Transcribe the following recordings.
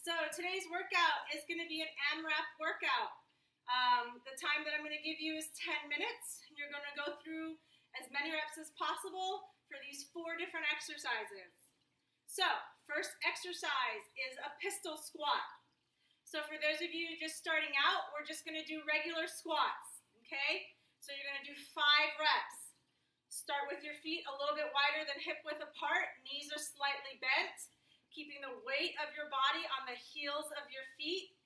So today's workout is going to be an AMRAP workout. The time that I'm going to give you is 10 minutes. You're going to go through as many reps as possible for these 4 different exercises. So first exercise is a pistol squat. So for those of you just starting out, we're just going to do regular squats, okay? So you're going to do 5 reps. Start with your feet a little bit wider than hip width apart. Knees are slightly bent, keeping the weight of your body on the heels of your feet.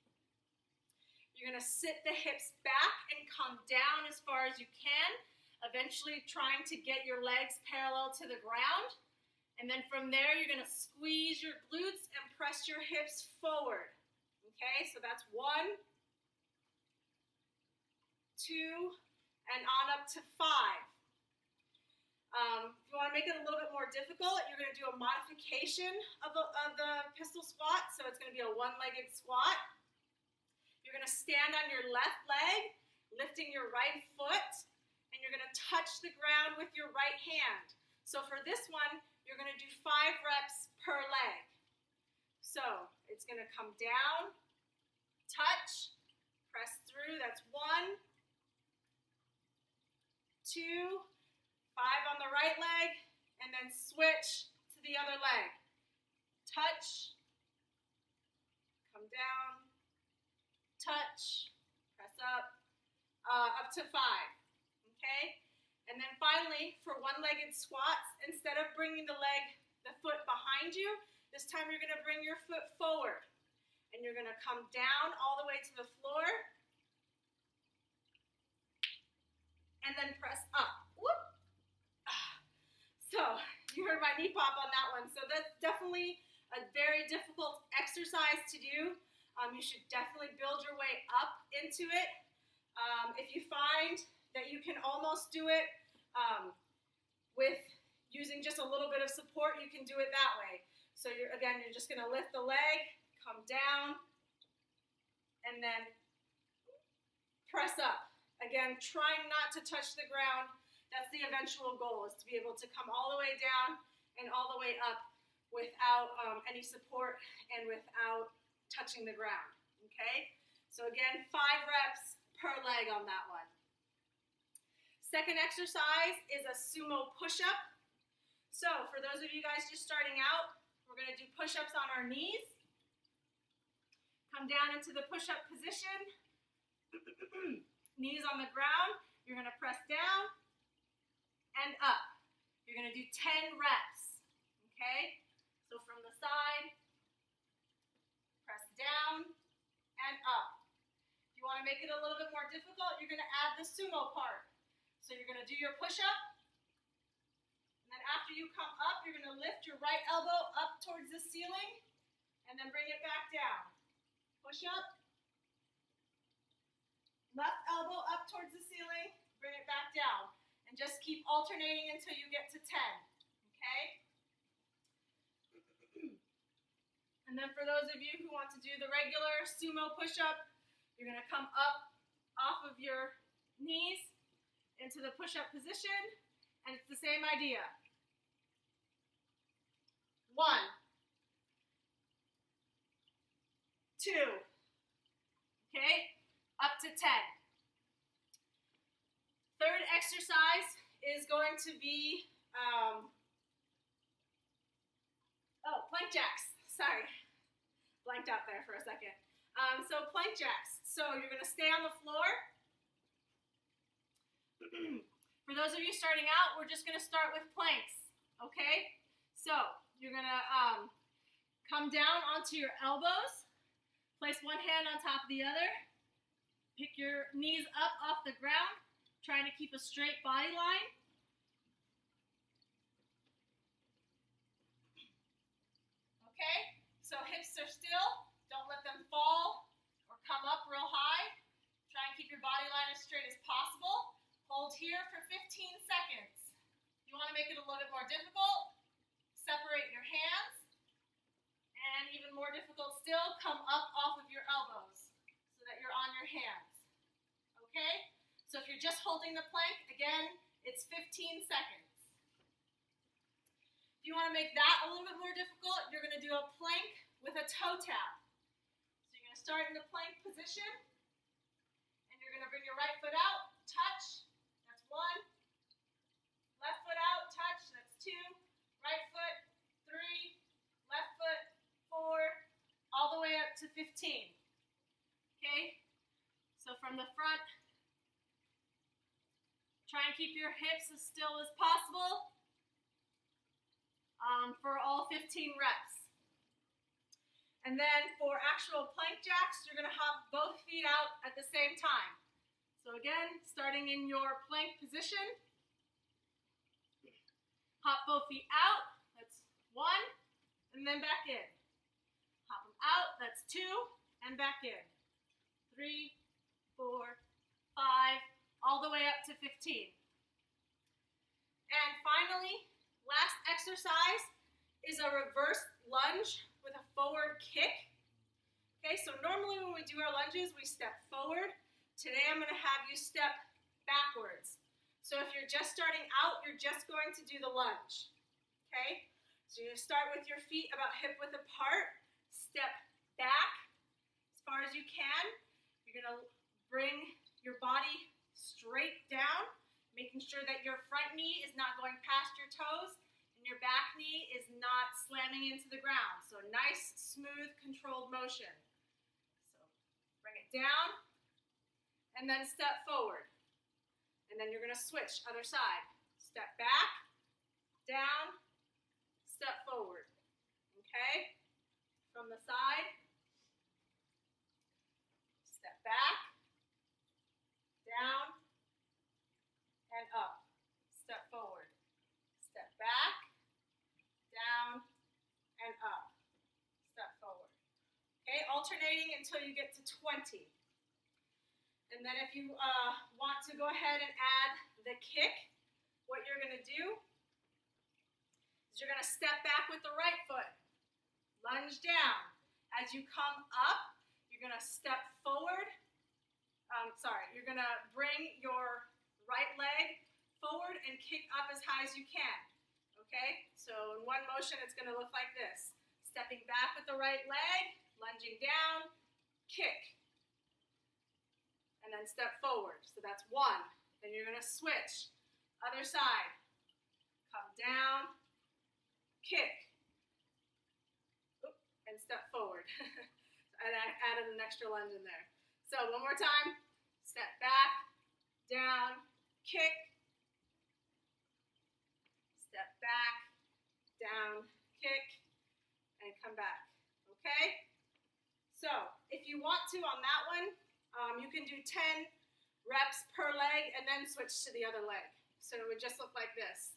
You're going to sit the hips back and come down as far as you can, eventually trying to get your legs parallel to the ground. And then from there, you're going to squeeze your glutes and press your hips forward. Okay, so that's 1, 2, and on up to 5. If you want to make it a little bit more difficult, you're going to do a modification of the pistol squat. So it's going to be a one-legged squat. You're going to stand on your left leg, lifting your right foot, and you're going to touch the ground with your right hand. So for this one, you're going to do 5 reps per leg. So it's going to come down, touch, press through. That's 1, 2, 5 on the right leg, and then switch to the other leg. Touch, come down, touch, press up, up to 5, okay? And then finally, for one-legged squats, instead of bringing the foot behind you, this time you're gonna bring your foot forward. And you're gonna come down all the way to the floor, and then press up. Whoop. So you heard my knee pop on that one. So that's definitely a very difficult exercise to do. You should definitely build your way up into it. If you find that you can almost do it with using just a little bit of support, you can do it that way. So you're just gonna lift the leg, come down, and then press up. Again, trying not to touch the ground. That's the eventual goal, is to be able to come all the way down and all the way up without any support and without touching the ground, okay? So again, 5 reps per leg on that one. Second exercise is a sumo push-up. So for those of you guys just starting out, we're gonna do push-ups on our knees. Come down into the push-up position. Knees on the ground. You're gonna press down and up. You're going to do 10 reps, okay? So from the side, press down and up. If you want to make it a little bit more difficult, you're going to add the sumo part. So you're going to do your push-up, and then after you come up, you're going to lift your right elbow up towards the ceiling, and then bring it back down. Push-up, left elbow up towards the ceiling, bring it back down. And just keep alternating until you get to 10, okay? And then for those of you who want to do the regular sumo push-up, you're gonna come up off of your knees into the push-up position, and it's the same idea. 1, 2, okay? Up to 10. Third exercise is going to be, plank jacks. Sorry, blanked out there for a second. So plank jacks. So you're going to stay on the floor. For those of you starting out, we're just going to start with planks, okay? So you're going to come down onto your elbows, place one hand on top of the other, pick your knees up off the ground, trying to keep a straight body line. Okay, so hips are still. Don't let them fall or come up real high. Try and keep your body line as straight as possible. Hold here for 15 seconds. If you want to make it a little bit more difficult, separate your hands. And even more difficult still, come up off of your elbows so that you're on your hands. Okay? So if you're just holding the plank, again, it's 15 seconds. If you want to make that a little bit more difficult, you're going to do a plank with a toe tap. start in the plank position, and you're going to bring your right foot out, touch, that's 1. Left foot out, touch, that's 2. Right foot, 3. Left foot, 4. All the way up to 15. Okay? So from the front, try and keep your hips as still as possible for all 15 reps. And then for actual plank jacks, you're going to hop both feet out at the same time. So again, starting in your plank position, hop both feet out, that's 1, and then back in. Hop them out, that's 2, and back in. 3, 4, 5, all the way up to 15. And finally, last exercise is a reverse lunge with a forward kick. Okay, so normally when we do our lunges, we step forward. Today I'm going to have you step backwards. So if you're just starting out, you're just going to do the lunge. Okay, so you start with your feet about hip-width apart, step back as far as you can. You're going to bring your body straight down, making sure that your front knee is not going past your toes and your back knee is not slamming into the ground. So nice, smooth, controlled motion. So bring it down and then step forward. And then you're going to switch other side. Step back, down, step forward. Okay? From the side, step back, down, and up. Step forward. Step back, down, and up. Step forward. Okay, alternating until you get to 20. And then if you want to go ahead and add the kick, what you're going to do is you're going to step back with the right foot. Lunge down. As you come up, you're going to step forward. You're going to bring your right leg forward and kick up as high as you can. Okay? So in one motion, it's going to look like this. Stepping back with the right leg, lunging down, kick. And then step forward. So that's 1. Then you're going to switch. Other side. Come down, kick. Oop, and step forward. And I added an extra lunge in there. So one more time. Step back, down, kick. Step back, down, kick, and come back. Okay? So if you want to on that one, you can do 10 reps per leg and then switch to the other leg. So it would just look like this.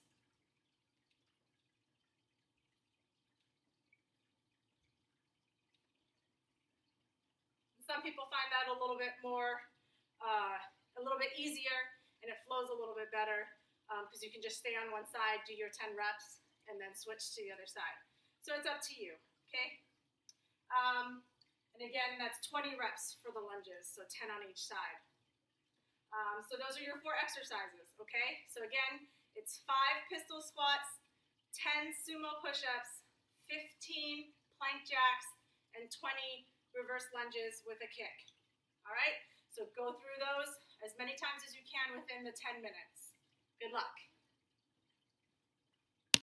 Some people find that a little bit more, a little bit easier, and it flows a little bit better because you can just stay on one side, do your 10 reps, and then switch to the other side. So it's up to you, okay? And again, that's 20 reps for the lunges, so 10 on each side. So those are your 4 exercises, okay? So again, it's 5 pistol squats, 10 sumo push-ups, 15 plank jacks, and 20 reverse lunges with a kick. All right? So go through those as many times as you can within the 10 minutes. Good luck.